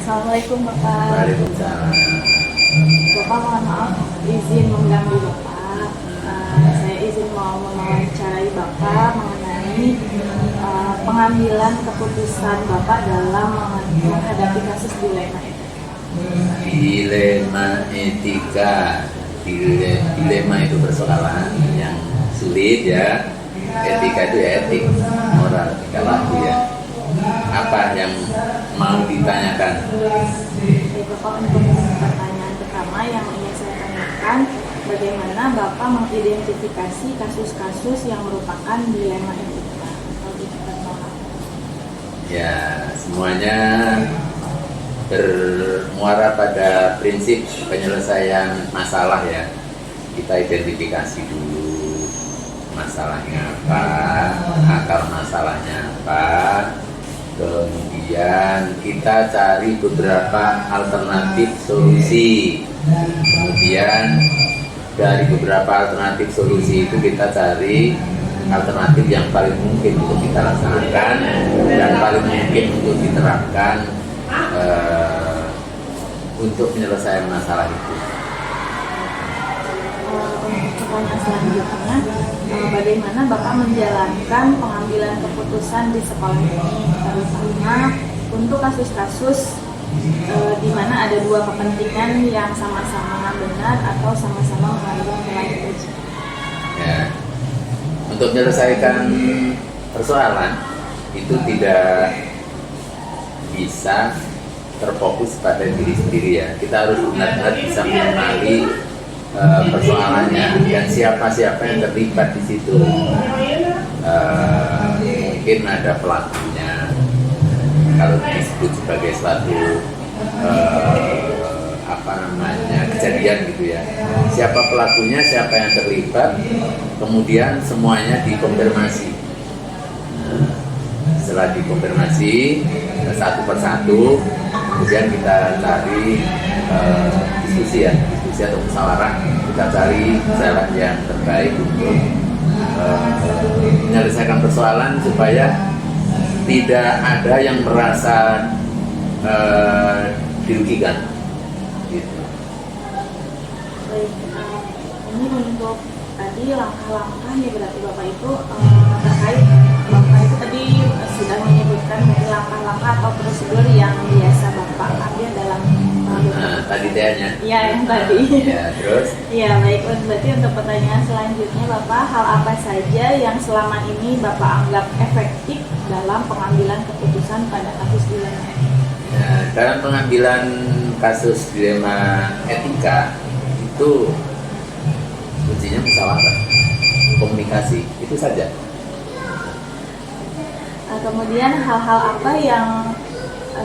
Assalamualaikum Bapak. Waalaikumsalam. Bapak mohon maaf izin mengganggu Bapak. Saya izin mau mewawancarai Bapak mengenai pengambilan keputusan Bapak dalam menghadapi kasus dilema etika. Dilema etika, dilema itu persoalan yang sulit ya. Etika itu ya etik, moral, etika laku ya. Apa yang mau ditanyakan? Bapak, untuk pertanyaan pertama yang ingin saya tanyakan, bagaimana Bapak mengidentifikasi kasus-kasus yang merupakan dilema etika atau etika moral? Ya, semuanya bermuara pada prinsip penyelesaian masalah ya. Kita identifikasi dulu masalahnya apa, akar masalahnya apa, kemudian kita cari beberapa alternatif solusi. Kemudian dari beberapa alternatif solusi itu kita cari alternatif yang paling mungkin untuk kita laksanakan dan paling mungkin untuk diterapkan untuk penyelesaian masalah itu. Pertanyaan selanjutnya, bagaimana Bapak menjalankan pengambilan keputusan di sekolah ini, terutama untuk kasus-kasus di mana ada dua kepentingan yang sama-sama benar atau sama-sama mengandung nilai etika? Ya, untuk menyelesaikan persoalan itu tidak bisa terfokus pada diri sendiri ya. Kita harus benar-benar bisa mengenali persoalannya dan siapa-siapa yang terlibat di situ. Mungkin ada pelakunya, kalau disebut sebagai suatu kejadian gitu ya. Siapa pelakunya, siapa yang terlibat, kemudian semuanya dikonfirmasi. Setelah dikonfirmasi satu persatu, kemudian kita cari diskusi atau musyawarah, kita cari jalan yang terbaik untuk menyelesaikan persoalan supaya tidak ada yang merasa dirugikan. Gitu. Baik, ini untuk tadi langkah-langkah ya, berarti Bapak itu terkait Bapak itu tadi sudah menyebutkan langkah-langkah atau prosedur yang biasa Bapak ambil dalam tadi tehnya. Iya, yang tadi. Ya, terus? Iya, baik. Berarti untuk pertanyaan selanjutnya Bapak, hal apa saja yang selama ini Bapak anggap efektif dalam pengambilan keputusan pada kasus dilema etika? Ya, dalam pengambilan kasus dilema etika itu kuncinya musyawarah, komunikasi, itu saja. Kemudian hal-hal apa yang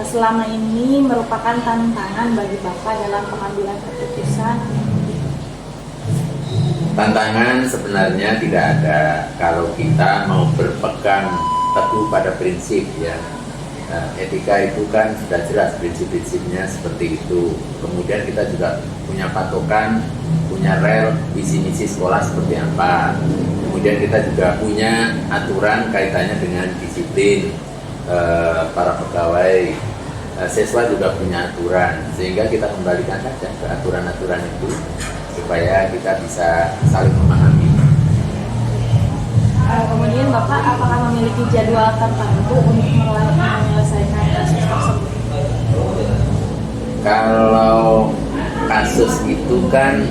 selama ini merupakan tantangan bagi Bapak dalam pengambilan keputusan? Tantangan sebenarnya tidak ada kalau kita mau berpegang teguh pada prinsip ya. Etika itu kan sudah jelas prinsip-prinsipnya seperti itu. Kemudian kita juga punya patokan, punya rel visi misi sekolah seperti apa. Kemudian kita juga punya aturan kaitannya dengan disiplin para pegawai. Siswa juga punya aturan, sehingga kita kembalikan saja ke aturan-aturan itu supaya kita bisa saling memahami. Kemudian Bapak apakah memiliki jadwal tertentu untuk menyelesaikan kasus tersebut? Kalau kasus itu kan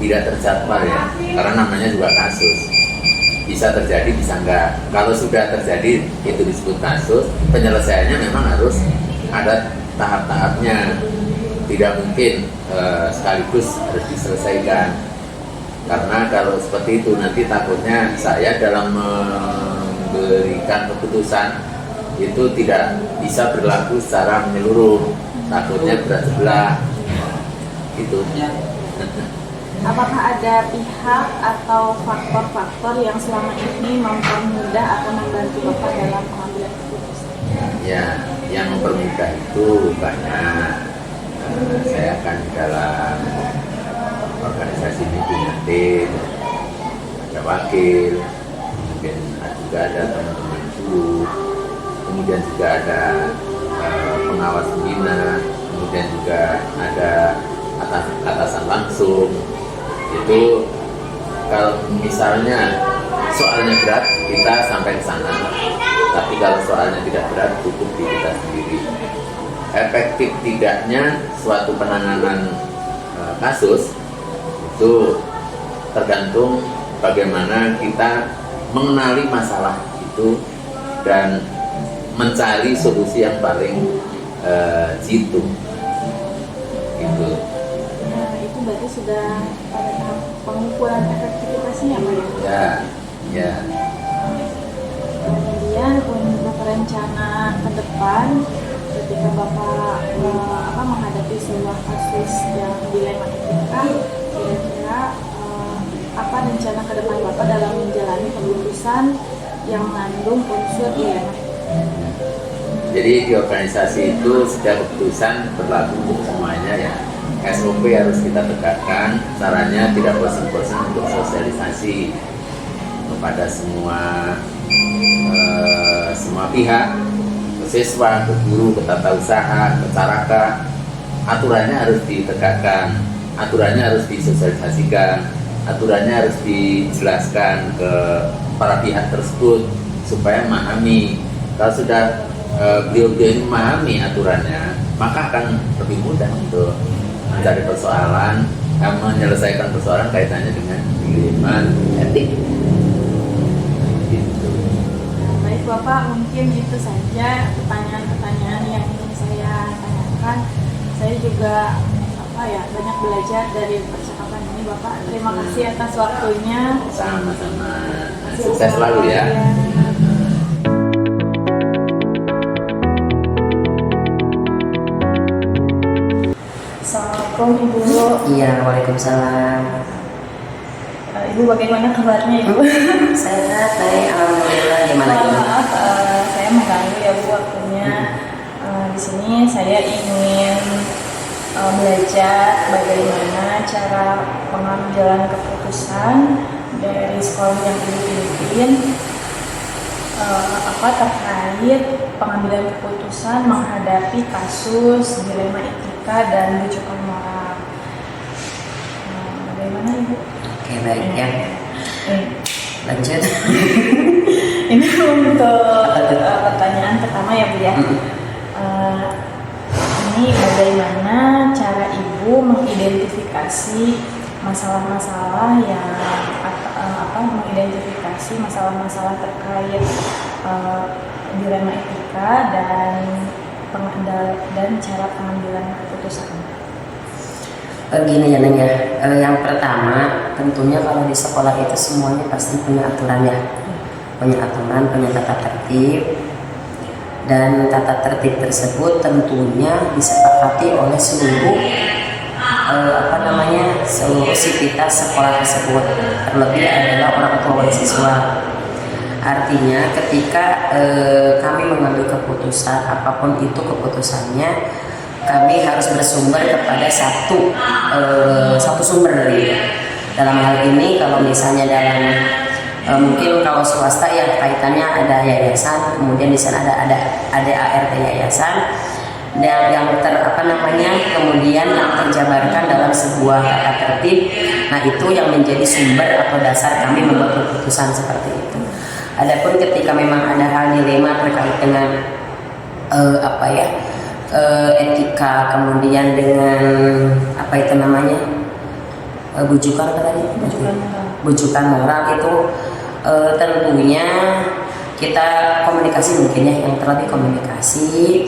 tidak terjadwal ya, karena namanya juga kasus. Bisa terjadi, bisa enggak. Kalau sudah terjadi, itu disebut kasus. Penyelesaiannya memang harus ada tahap-tahapnya. Tidak mungkin sekaligus harus diselesaikan. Karena kalau seperti itu nanti takutnya saya dalam memberikan keputusan itu tidak bisa berlaku secara menyeluruh. Takutnya berat sebelah. Itu. Apakah ada pihak atau faktor-faktor yang selama ini mempermudah atau membantu Bapak dalam pengambilan keputusan? Ya, yang mempermudah itu banyak. Saya kan dalam organisasi ini punya tim, ada wakil, kemudian juga ada teman-teman guru, kemudian juga ada pengawas sendiri langsung. Itu kalau misalnya soalnya berat, kita sampai ke sana. Tapi kalau soalnya tidak berat, cukup di kita sendiri. Efektif tidaknya suatu penanganan kasus itu tergantung bagaimana kita mengenali masalah itu dan mencari solusi yang paling jitu. Gitu. Nah, itu berarti sudah pada tahap pengukuran efektivitasnya Pak ya? Ya. Kemudian untuk rencana ke depan ketika Bapak menghadapi sebuah kasus yang dilematika, kira-kira apa rencana ke depan Bapak dalam menjalani keputusan yang mengandung unsur dilema? Jadi di organisasi itu setiap keputusan berlaku untuk semuanya ya. SOP harus kita tegakkan, caranya tidak bosan-bosan untuk sosialisasi kepada semua pihak, ke siswa, ke guru, ke tata usaha, ke caraka. Aturannya harus ditegakkan, aturannya harus disosialisasikan, aturannya harus dijelaskan ke para pihak tersebut supaya memahami. Kalau sudah beliau-beliau ini memahami aturannya, maka akan lebih mudah untuk mencari persoalan, menyelesaikan persoalan kaitannya dengan dilema etik. Gitu. Baik Bapak, mungkin itu saja pertanyaan-pertanyaan yang ingin saya tanyakan. Saya juga banyak belajar dari percakapan ini Bapak. Terima kasih atas waktunya. Sama-sama. Sukses selalu ya. Assalamualaikum Ibu. Iya, waalaikumsalam. Ibu bagaimana kabarnya Ibu? Sehat, baik, alhamdulillah. Gimana Ibu? Maaf, saya mengganggu ya Bu waktunya. Di sini saya ingin belajar bagaimana cara pengambilan keputusan dari sekolah yang Ibu pimpin, terkait pengambilan keputusan menghadapi kasus dilema etika dan rujukan moral. Bagaimana Ibu? Oke, baik ya. Lanjut. Ini untuk pertanyaan pertama ya Bu ya. Ini bagaimana cara Ibu mengidentifikasi masalah-masalah yang mengidentifikasi masalah-masalah terkait dilema etika dan cara pengambilan keputusan. Gini ya Neng ya, yang pertama tentunya kalau di sekolah itu semuanya pasti punya aturan ya, punya aturan, punya tata tertib, dan tata tertib tersebut tentunya disepakati oleh seluruh seluruh sivitas sekolah tersebut, terlebih adalah orang tua wali siswa. Artinya ketika kami mengambil keputusan apapun itu keputusannya, kami harus bersumber kepada satu sumber dari itu. Dalam hal ini kalau misalnya dalam mungkin kalau swasta ya kaitannya ada yayasan, kemudian di sana ada ART yayasan, dan yang kemudian yang terjabarkan dalam sebuah tata tertib. Nah, itu yang menjadi sumber atau dasar kami membuat keputusan seperti itu. Adapun ketika memang ada hal dilema terkait dengan etika, kemudian dengan bujukan moral itu tentunya kita komunikasi mungkin ya, yang terlebih komunikasi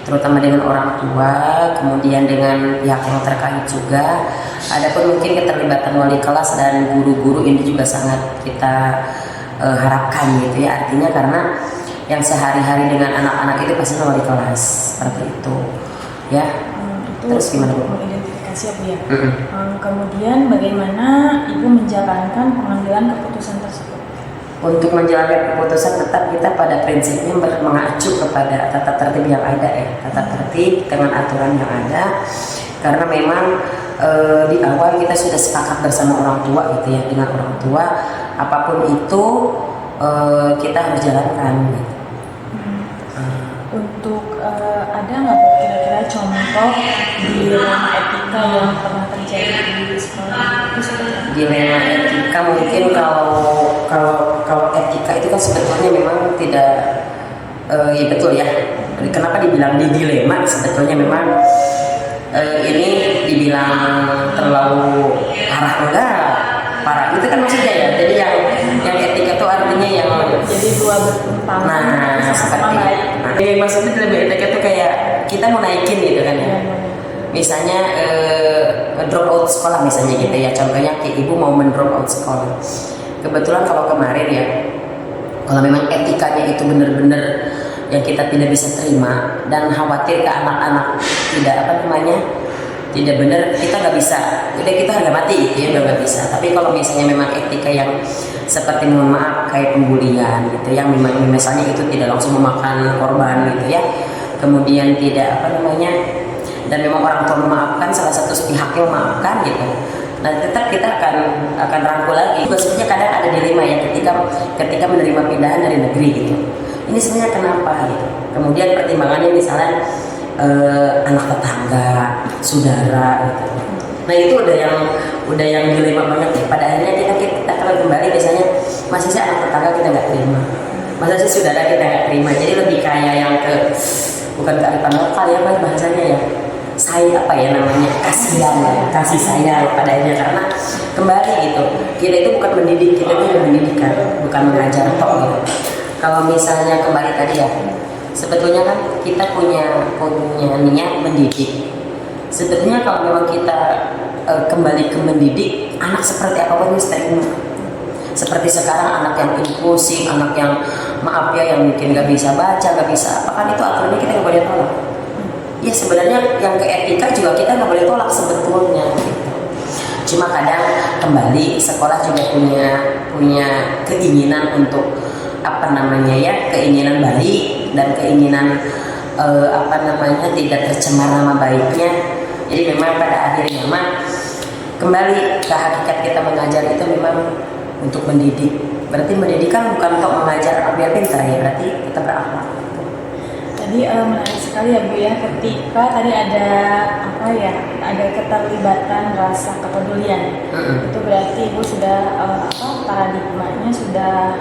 terutama dengan orang tua, kemudian dengan pihak yang terkait juga. Adapun mungkin keterlibatan wali kelas dan guru-guru ini juga sangat kita harapkan gitu ya, artinya karena yang sehari-hari dengan anak-anak itu pasti wali kelas seperti itu ya. Terus gimana Bu? Mengidentifikasi ya Bu ya. Kemudian bagaimana Ibu menjalankan pengambilan keputusan tersebut? Untuk menjalankan keputusan tetap kita pada prinsipnya mengacu kepada tata tertib yang ada ya, tata tertib dengan aturan yang ada, karena memang di awal kita sudah sepakat bersama orang tua gitu ya, dengan orang tua apapun itu kita harus jalankan gitu. Untuk ada nggak Bu kira-kira contoh dilema etika yang pernah terjadi di sekolah itu seperti apa? Dilema etika mungkin kalau etika itu kan sebetulnya memang tidak ya betul ya. Kenapa dibilang di dilema? Sebetulnya memang ini dibilang terlalu parah itu kan maksudnya ya. Jadi yang etika itu artinya yang Jadi dua bertentangan sama baik. jadi maksudnya lebih etika itu kayak kita mau naikin gitu kan ya. Misalnya drop out sekolah misalnya gitu ya, contohnya kayak ibu mau mendrop out sekolah. Kebetulan kalau kemarin ya, kalau memang etikanya itu benar-benar yang kita tidak bisa terima dan khawatir ke anak-anak tidak benar, kita nggak bisa, udah kita harga mati gitu ya, udah nggak bisa. Tapi kalau misalnya memang etika yang seperti mohon maaf kayak pembulian gitu, yang memang misalnya itu tidak langsung memakan korban gitu ya, kemudian tidak dan memang orang tua memaafkan, salah satu pihaknya memaafkan gitu, nah tetap kita akan rangkul lagi. Maksudnya kadang ada dilema ya ketika menerima pindahan dari negeri gitu, ini sebenarnya kenapa gitu. Kemudian pertimbangannya misalnya anak tetangga, saudara gitu. Nah itu udah yang dilema banget ya. Pada akhirnya kita kalau kembali biasanya masih sih anak tetangga kita nggak terima, masa sih saudara kita nggak terima. Jadi lebih kayak yang bukan kearifan lokal ya bahasanya ya. Saya kasih sayang pada akhirnya, karena kembali gitu kita itu bukan mendidik, kita itu mendidikan, bukan mengajar tok gitu. Kalau misalnya kembali tadi ya, sebetulnya kan kita punya niat mendidik. Sebetulnya kalau memang kita kembali ke mendidik, anak seperti apapun mesti terima. Seperti sekarang anak yang inklusif, anak yang maaf ya yang mungkin nggak bisa baca, nggak bisa apa kan, itu aturannya kita nggak boleh tolak. Ya sebenarnya yang ke etika juga kita nggak boleh tolak sebetulnya gitu. Cuma kadang kembali sekolah juga punya keinginan untuk keinginan baik dan keinginan tidak tercemar nama baiknya. Jadi memang pada akhirnya kembali ke hakikat kita mengajar itu memang untuk mendidik. Berarti mendidikan bukan untuk mengajar biar pintar ya, berarti kita berakhlak. Tadi menarik sekali ya Bu ya, ketika tadi ada keterlibatan rasa kepedulian. Itu berarti Ibu sudah paradigmanya sudah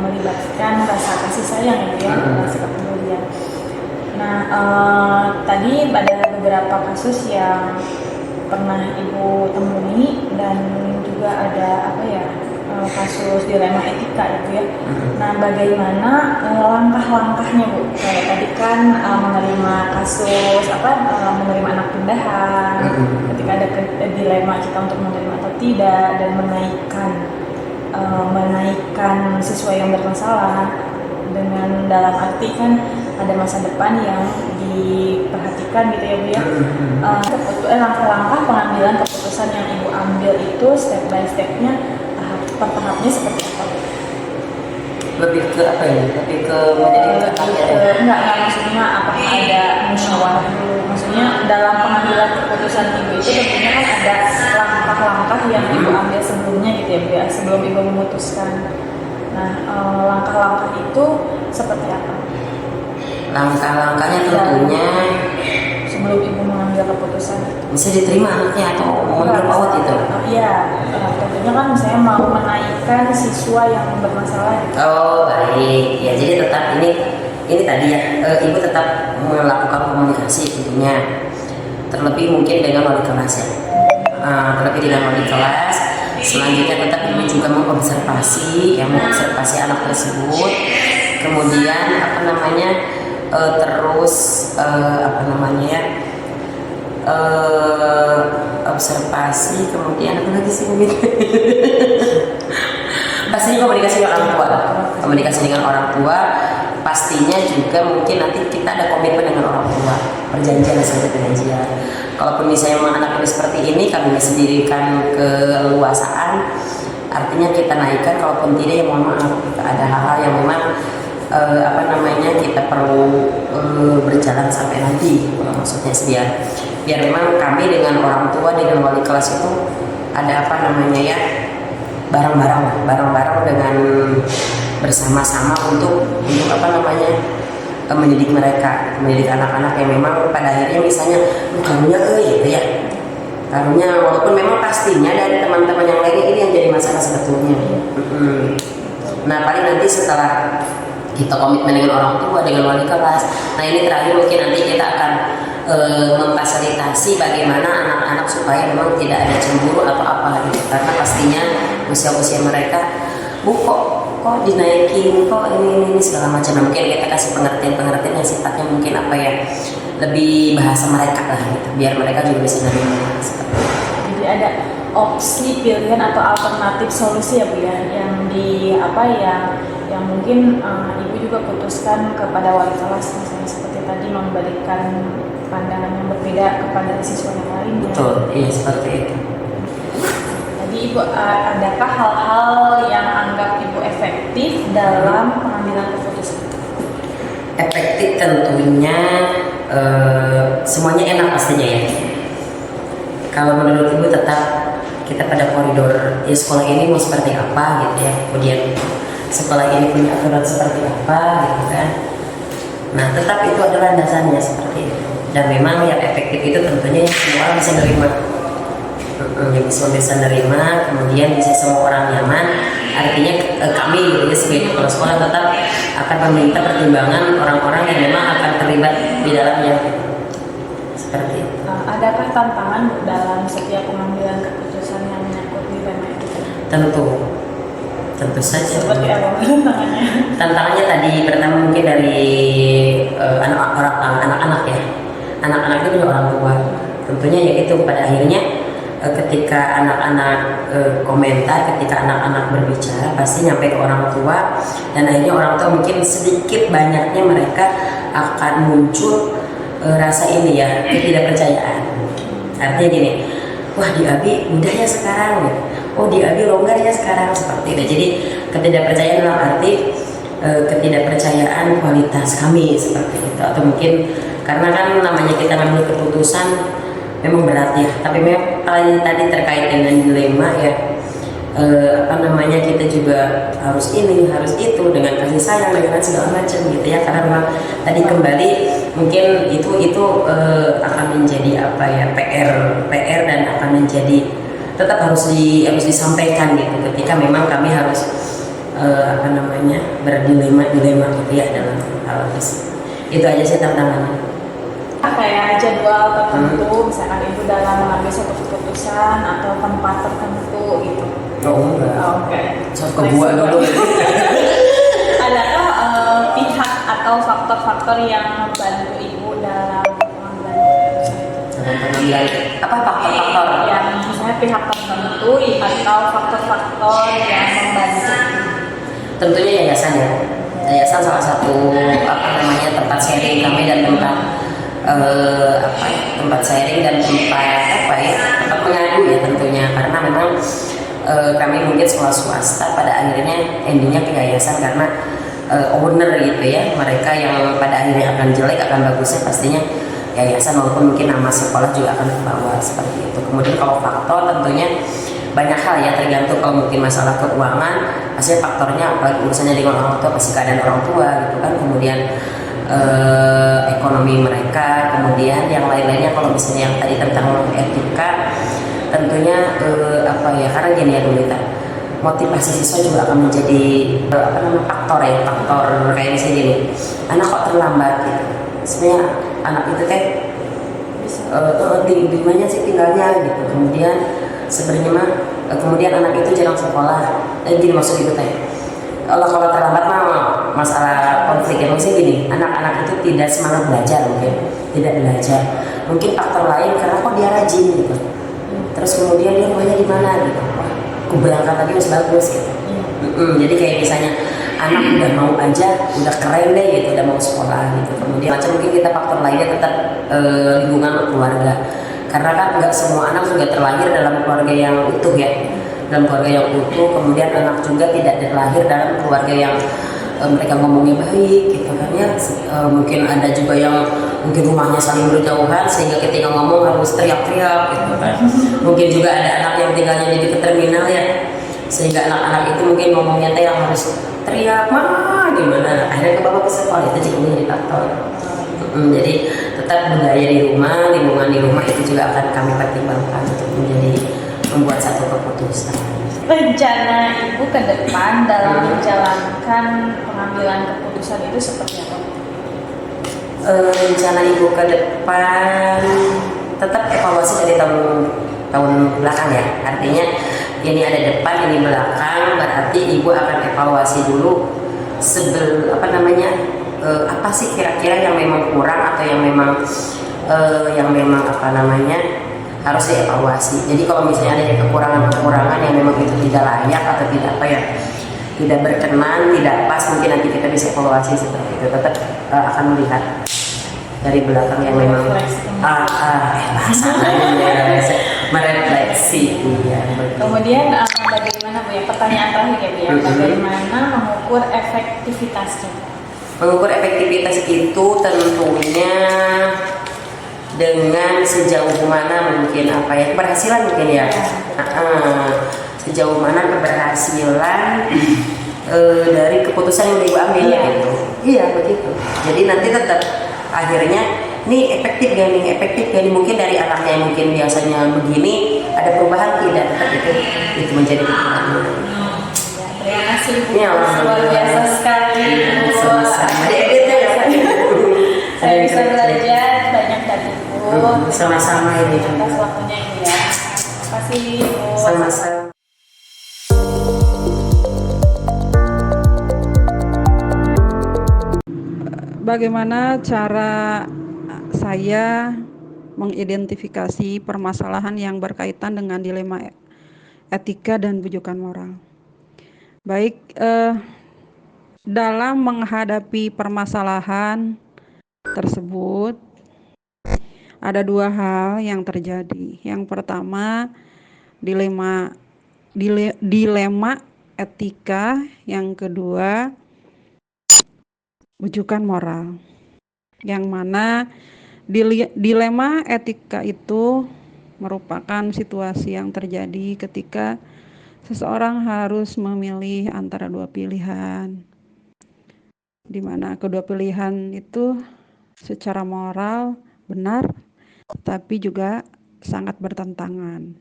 melibatkan rasa kasih sayang ya, rasa kepedulian. Nah, tadi ada beberapa kasus yang pernah Ibu temui dan juga ada kasus dilema etika itu ya. Nah, bagaimana langkah-langkahnya Bu? Kayak tadi kan menerima kasus menerima anak pindahan, ketika ada dilema kita untuk menerima atau tidak, dan menaikkan siswa yang bermasalah dengan dalam arti kan ada masa depan yang diperhatikan gitu ya Bu ya. Langkah-langkah pengambilan keputusan yang Ibu ambil itu step by stepnya, per tahapnya seperti apa? Lebih ke apa ya? Lebih ke menjadi enggak maksudnya apakah ada musyawarah dulu? Maksudnya dalam pengambilan keputusan Ibu itu tentunya kan ada langkah-langkah yang Ibu ambil sebelumnya gitu ya Bu ya, sebelum Ibu memutuskan. Nah, langkah-langkah itu seperti apa? Langkah-langkahnya tentunya sebelum Ibu mengambil keputusan bisa diterima anaknya atau menurut awat itu? Iya, tentunya kan saya mau menaikkan siswa yang bermasalah gitu. Oh baik, ya jadi tetap ini tadi ya, Ibu tetap melakukan komunikasi tentunya, terlebih mungkin dengan wali kelas ya, terlebih dengan wali kelas. Selanjutnya tetap Ibu juga mengobservasi anak tersebut, kemudian observasi, kemudian apa lagi sih mungkin pastinya komunikasi dengan orang tua, pastinya juga mungkin nanti kita ada komitmen dengan orang tua, perjanjian. Kalaupun misalnya memang anak ini seperti ini, kami bisa dirikan keleluasaan, artinya kita naikkan. Kalaupun tidak ya mohon maaf, ada hal-hal yang memang kita perlu berjalan sampai nanti, maksudnya biar memang kami dengan orang tua, dengan wali kelas itu ada bareng-bareng dengan bersama-sama untuk mendidik mereka, mendidik anak-anak yang memang pada akhirnya misalnya karunya gitu ya, karunya walaupun memang pastinya dari teman-teman yang lainnya ini yang jadi masalah sebetulnya. Nah paling nanti setelah kita komitmen dengan orang tua, dengan wali kelas, nah ini terakhir mungkin nanti kita akan memfasilitasi bagaimana anak-anak supaya memang tidak ada cemburu atau apa gitu, karena pastinya usia-usia mereka kok dinaikin, kok ini segala macam. Nah, mungkin kita kasih pengertian yang sifatnya mungkin apa ya, lebih bahasa mereka lah gitu, biar mereka juga bisa menerima. Jadi ada opsi pilihan atau alternatif solusi ya Bu ya, yang di apa ya, yang mungkin ibu juga putuskan kepada wali kelas, misalnya seperti tadi memberikan pandangan yang berbeda kepada siswa yang lain. Betul, iya seperti itu. Jadi ibu, adakah hal-hal yang anggap ibu efektif dalam pengambilan keputusan? Efektif tentunya semuanya enak pastinya ya. Kalau menurut ibu tetap kita pada koridor ya, sekolah ini mau seperti apa gitu ya, kemudian sekolah ini punya aturan seperti apa gitu kan. Nah tetap itu adalah dasarnya seperti itu, dan memang yang efektif itu tentunya semua orang bisa nerima, yang semua bisa nerima, kemudian bisa semua orang nyaman. Artinya kami gitu ya sebagai kepala sekolah tetap akan meminta pertimbangan orang-orang yang memang akan terlibat di dalamnya seperti itu. Adakah tantangan dalam setiap pengambilan keputusan yang menyangkut dilema itu? Tentu saja. Seperti apa tantangannya? Tantangannya tadi pertama mungkin dari anak-anak ya. Anak-anak itu punya orang tua. Tentunya yaitu pada akhirnya ketika anak-anak komentar, ketika anak-anak berbicara pasti nyampe ke orang tua, dan akhirnya orang tua mungkin sedikit banyaknya mereka akan muncul rasa ini ya, ketidakpercayaan. Artinya gini, wah di Abi mudah ya sekarang ya, oh di Abi longgar ya sekarang, seperti itu. Jadi ketidakpercayaan dalam arti ketidakpercayaan kualitas kami seperti itu, atau mungkin karena kan namanya kita ngambil keputusan memang berat ya, tapi memang tadi terkait dengan dilema ya, kita juga harus ini harus itu dengan kasih sayang dengan segala macam gitu ya, karena memang tadi kembali mungkin itu akan menjadi apa ya, PR dan akan menjadi tetap harus disampaikan gitu ketika memang kami harus berdilema gitu ya dalam hal itu aja sih tantangannya. Kayak jadwal tertentu, misalkan ibu dalam mengambil suatu keputusan atau tempat tertentu gitu. Oh enggak. Oke. So kebuat dulu. Adakah pihak atau faktor-faktor yang membantu ibu dalam pengambilan keputusan? Apa faktor-faktor? Yang misalnya pihak tertentu atau faktor-faktor yang membantu. Tentunya yayasan ya. Yayasan salah satu tempat sharing kami dan tempat sharing dan tempat mengadu ya tentunya, karena memang kami mungkin sekolah swasta pada akhirnya endingnya ke yayasan karena owner gitu ya, mereka yang pada akhirnya akan jelek akan bagusnya pastinya yayasan, walaupun mungkin nama sekolah juga akan ke bawah seperti itu. Kemudian kalau faktor tentunya banyak hal ya, tergantung. Kalau mungkin masalah keuangan pasti faktornya apalagi urusannya dengan orang tua pasti keadaan orang tua gitu kan, kemudian ekonomi mereka, kemudian yang lain-lainnya. Kalau misalnya yang tadi tentang etika tentunya karena gini ya dulu kan, motivasi siswa juga akan menjadi faktor kayak misalnya gini, anak kok terlambat gitu, sebenarnya anak itu teh di mana sih tinggalnya gitu, kemudian sebenarnya kemudian anak itu jarang sekolah, gini maksud ibu teh. Kalau terlambat mah masalah konflik ya, maksudnya gini, anak-anak itu tidak semangat belajar, tidak belajar, mungkin faktor lain karena kok dia rajin gitu, terus kemudian dia rumahnya di mana gitu, wah aku berangkat lagi masih bagus gitu. Jadi kayak misalnya anak udah mau aja, udah keren deh gitu, udah mau sekolah gitu, kemudian macam mungkin kita faktor lainnya tetap lingkungan keluarga, karena kan nggak semua anak juga terlahir dalam keluarga yang utuh ya, dalam keluarga yang utuh, kemudian anak juga tidak terlahir dalam keluarga yang mereka ngomongnya baik gitu kan ya. Mungkin ada juga yang mungkin rumahnya saling berjauhan sehingga ketika ngomong harus teriak-teriak gitu kan. Mungkin juga ada anak yang tinggalnya di dekat terminal ya, sehingga anak-anak itu mungkin ngomongnya teh yang harus teriak mah gimana, akhirnya kebawa ke sekolah, itu juga menjadi faktor. Jadi tetap budaya di rumah, lingkungan di rumah itu juga akan kami pertimbangkan untuk menjadi membuat satu keputusan. Rencana ibu ke depan dalam menjalankan pengambilan keputusan itu seperti apa? Rencana ibu ke depan tetap evaluasi dari tahun belakang ya, artinya ini ada depan, ini belakang, berarti ibu akan evaluasi dulu apa sih kira-kira yang memang kurang atau yang memang harus dievaluasi. Jadi kalau misalnya ada kekurangan-kekurangan yang memang itu tidak layak atau tidak berkenan, tidak pas, mungkin nanti kita bisa evaluasi seperti itu. Tetap akan melihat dari belakang yang memang merefleksi. Kemudian bagaimana Bu ya, pertanyaan terakhir ya Bu ya, bagaimana mengukur efektivitasnya? Mengukur efektivitas itu tentunya dengan sejauh mana mungkin keberhasilan mungkin ya, sejauh mana keberhasilan dari keputusan yang ibu ambil gitu. Iya begitu. Jadi nanti tetap akhirnya ini efektif gak nih, mungkin dari anaknya yang mungkin biasanya begini ada perubahan tidak, tetap itu menjadi pertimbangan. Terima kasih Bu, Ya, luar biasa sekali Bu. Sama-sama. Saya bisa belajar banyak dari Bu. Sama-sama ini. Atas waktunya Ibu ya. Terima kasih Bu. Sama-sama. Bagaimana cara saya mengidentifikasi permasalahan yang berkaitan dengan dilema etika dan bujukan moral? Baik, dalam menghadapi permasalahan tersebut ada dua hal yang terjadi. Yang pertama, dilema etika, yang kedua bujukan moral. Yang mana dilema etika itu merupakan situasi yang terjadi ketika seseorang harus memilih antara dua pilihan, di mana kedua pilihan itu secara moral benar, tapi juga sangat bertentangan.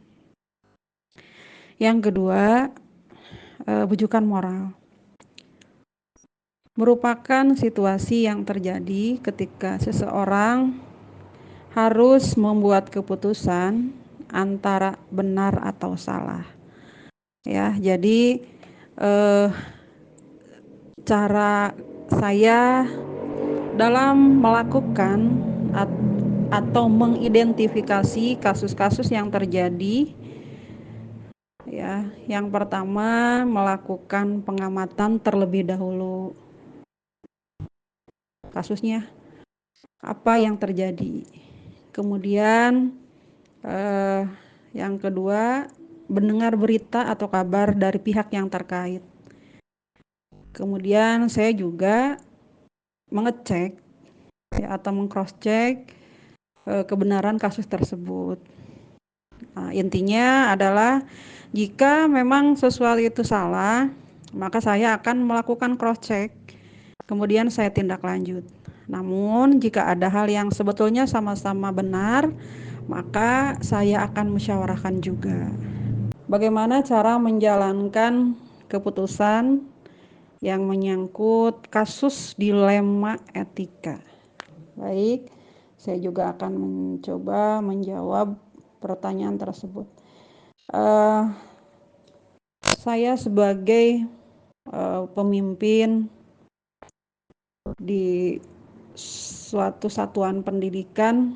Yang kedua, bujukan moral merupakan situasi yang terjadi ketika seseorang harus membuat keputusan antara benar atau salah. Ya, jadi cara saya dalam melakukan atau mengidentifikasi kasus-kasus yang terjadi, ya, yang pertama melakukan pengamatan terlebih dahulu. Kasusnya apa yang terjadi. Kemudian yang kedua, mendengar berita atau kabar dari pihak yang terkait. Kemudian saya juga mengecek atau meng-cross-check kebenaran kasus tersebut. Nah, intinya adalah jika memang sesuatu itu salah, maka saya akan melakukan cross-check, kemudian saya tindak lanjut. Namun jika ada hal yang sebetulnya sama-sama benar, maka saya akan musyawarahkan juga. Bagaimana cara menjalankan keputusan yang menyangkut kasus dilema etika? Baik, saya juga akan mencoba menjawab pertanyaan tersebut. Saya sebagai pemimpin di suatu satuan pendidikan,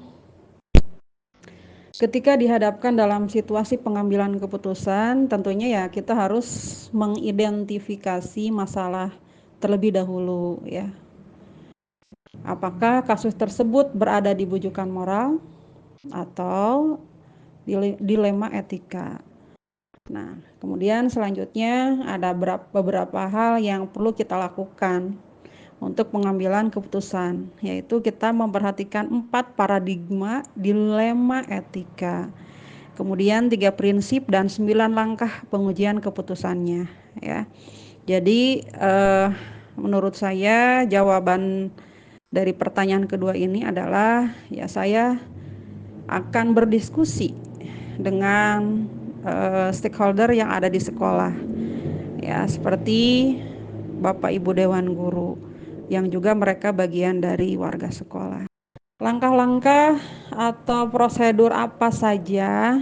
ketika dihadapkan dalam situasi pengambilan keputusan, tentunya ya kita harus mengidentifikasi masalah terlebih dahulu ya. Apakah kasus tersebut berada di bujukan moral atau dilema etika? Nah, kemudian selanjutnya ada beberapa hal yang perlu kita lakukan untuk pengambilan keputusan, yaitu kita memperhatikan 4 paradigma dilema etika. kemudian 3 prinsip dan 9 langkah pengujian keputusannya, ya. Jadi menurut saya jawaban dari pertanyaan kedua ini adalah ya saya akan berdiskusi dengan stakeholder yang ada di sekolah, ya, seperti Bapak Ibu Dewan Guru yang juga mereka bagian dari warga sekolah. Langkah-langkah atau prosedur apa saja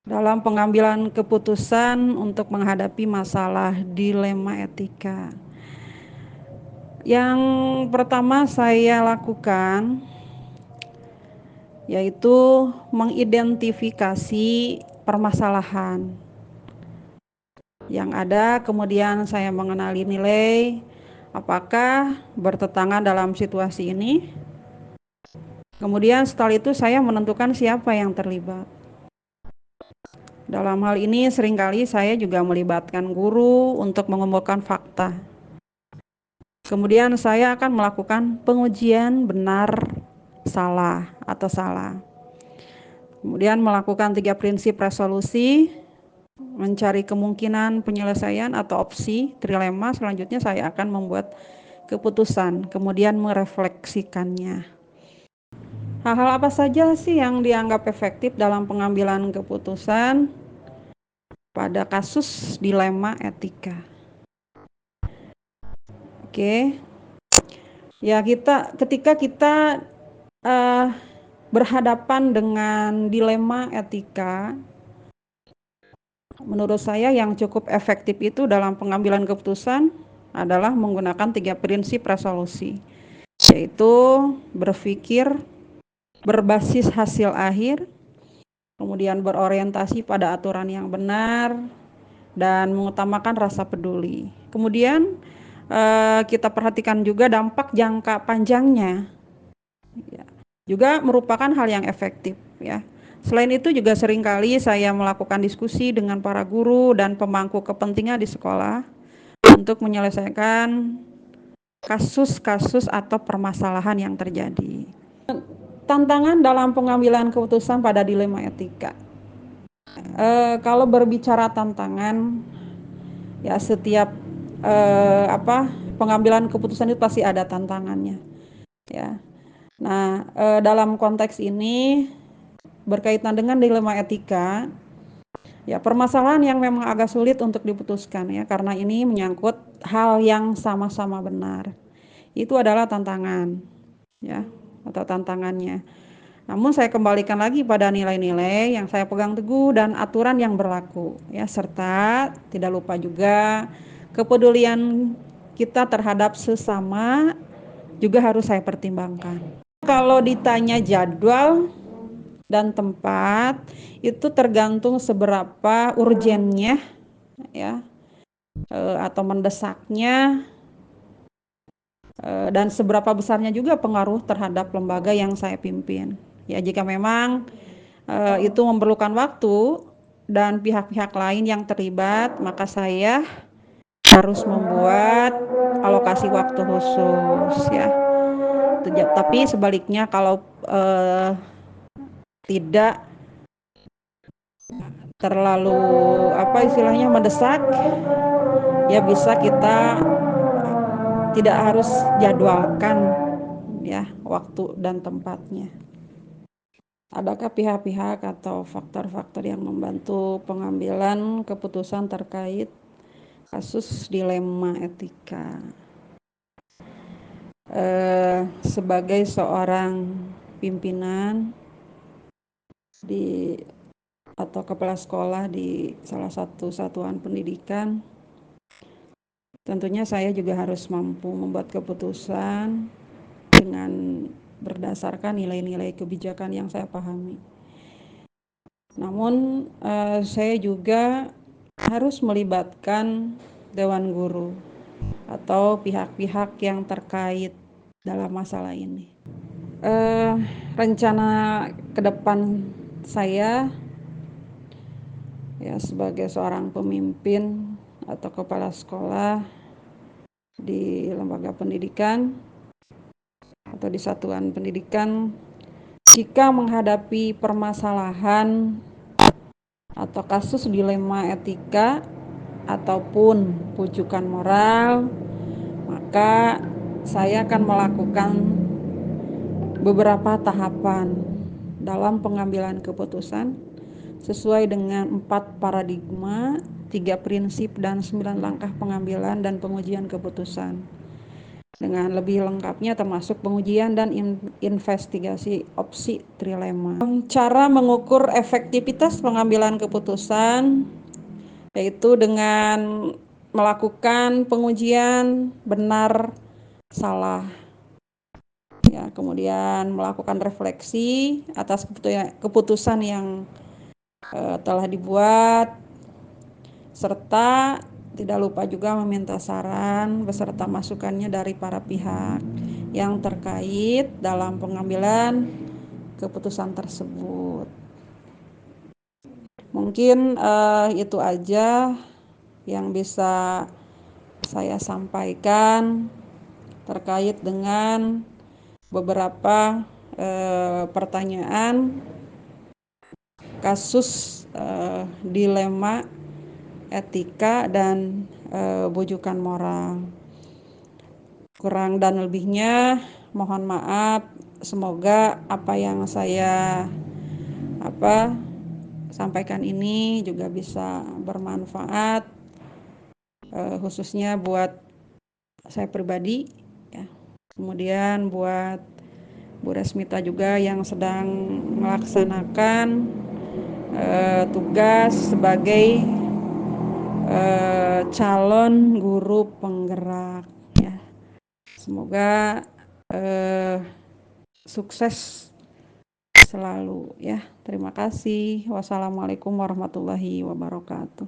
dalam pengambilan keputusan untuk menghadapi masalah dilema etika? Yang pertama saya lakukan yaitu mengidentifikasi permasalahan yang ada, kemudian saya mengenali nilai apakah bertentangan dalam situasi ini. Kemudian setelah itu saya menentukan siapa yang terlibat. Dalam hal ini seringkali saya juga melibatkan guru untuk mengumpulkan fakta. Kemudian saya akan melakukan pengujian benar salah atau salah. Kemudian melakukan 3 prinsip resolusi, mencari kemungkinan penyelesaian atau opsi trilema. Selanjutnya saya akan membuat keputusan, kemudian merefleksikannya. Hal-hal apa saja sih yang dianggap efektif dalam pengambilan keputusan pada kasus dilema etika? Oke. Ya, ketika kita berhadapan dengan dilema etika, menurut saya yang cukup efektif itu dalam pengambilan keputusan adalah menggunakan 3 prinsip resolusi, yaitu berpikir berbasis hasil akhir, kemudian berorientasi pada aturan yang benar, dan mengutamakan rasa peduli. Kemudian kita perhatikan juga dampak jangka panjangnya, ya, juga merupakan hal yang efektif, ya. Selain itu juga seringkali saya melakukan diskusi dengan para guru dan pemangku kepentingan di sekolah untuk menyelesaikan kasus-kasus atau permasalahan yang terjadi. Tantangan dalam pengambilan keputusan pada dilema etika. Kalau berbicara tantangan, ya setiap pengambilan keputusan itu pasti ada tantangannya, ya. Nah, dalam konteks ini berkaitan dengan dilema etika, ya permasalahan yang memang agak sulit untuk diputuskan, ya, karena ini menyangkut hal yang sama-sama benar. Itu adalah tantangan, ya, atau tantangannya. Namun saya kembalikan lagi pada nilai-nilai yang saya pegang teguh dan aturan yang berlaku, ya, serta tidak lupa juga kepedulian kita terhadap sesama juga harus saya pertimbangkan. Kalau ditanya jadwal dan tempat, itu tergantung seberapa urgennya, ya, atau mendesaknya, dan seberapa besarnya juga pengaruh terhadap lembaga yang saya pimpin. Ya, jika memang itu memerlukan waktu dan pihak-pihak lain yang terlibat, maka saya harus membuat alokasi waktu khusus, ya. Tapi sebaliknya kalau tidak terlalu istilahnya mendesak, ya bisa kita tidak harus jadwalkan, ya, waktu dan tempatnya. Adakah pihak-pihak atau faktor-faktor yang membantu pengambilan keputusan terkait kasus dilema etika? Sebagai seorang pimpinan atau kepala sekolah di salah satu satuan pendidikan, tentunya saya juga harus mampu membuat keputusan dengan berdasarkan nilai-nilai kebijakan yang saya pahami. Namun saya juga harus melibatkan dewan guru atau pihak-pihak yang terkait dalam masalah ini. Rencana ke depan saya, ya, sebagai seorang pemimpin atau kepala sekolah di lembaga pendidikan atau di satuan pendidikan, jika menghadapi permasalahan atau kasus dilema etika ataupun pujukan moral, maka saya akan melakukan beberapa tahapan dalam pengambilan keputusan sesuai dengan 4 paradigma, 3 prinsip, dan 9 langkah pengambilan dan pengujian keputusan. Dengan lebih lengkapnya termasuk pengujian dan investigasi opsi trilema. Cara mengukur efektivitas pengambilan keputusan yaitu dengan melakukan pengujian benar salah, ya, kemudian melakukan refleksi atas keputusan yang telah dibuat, serta tidak lupa juga meminta saran beserta masukannya dari para pihak yang terkait dalam pengambilan keputusan tersebut. Mungkin itu aja yang bisa saya sampaikan terkait dengan beberapa pertanyaan kasus dilema etika dan bujukan moral. Kurang dan lebihnya mohon maaf. Semoga apa yang saya sampaikan ini juga bisa bermanfaat, khususnya buat saya pribadi, ya. Kemudian buat Bu Resmita juga yang sedang melaksanakan tugas sebagai calon guru penggerak, ya. Semoga sukses selalu, ya. Terima kasih. Wassalamualaikum warahmatullahi wabarakatuh.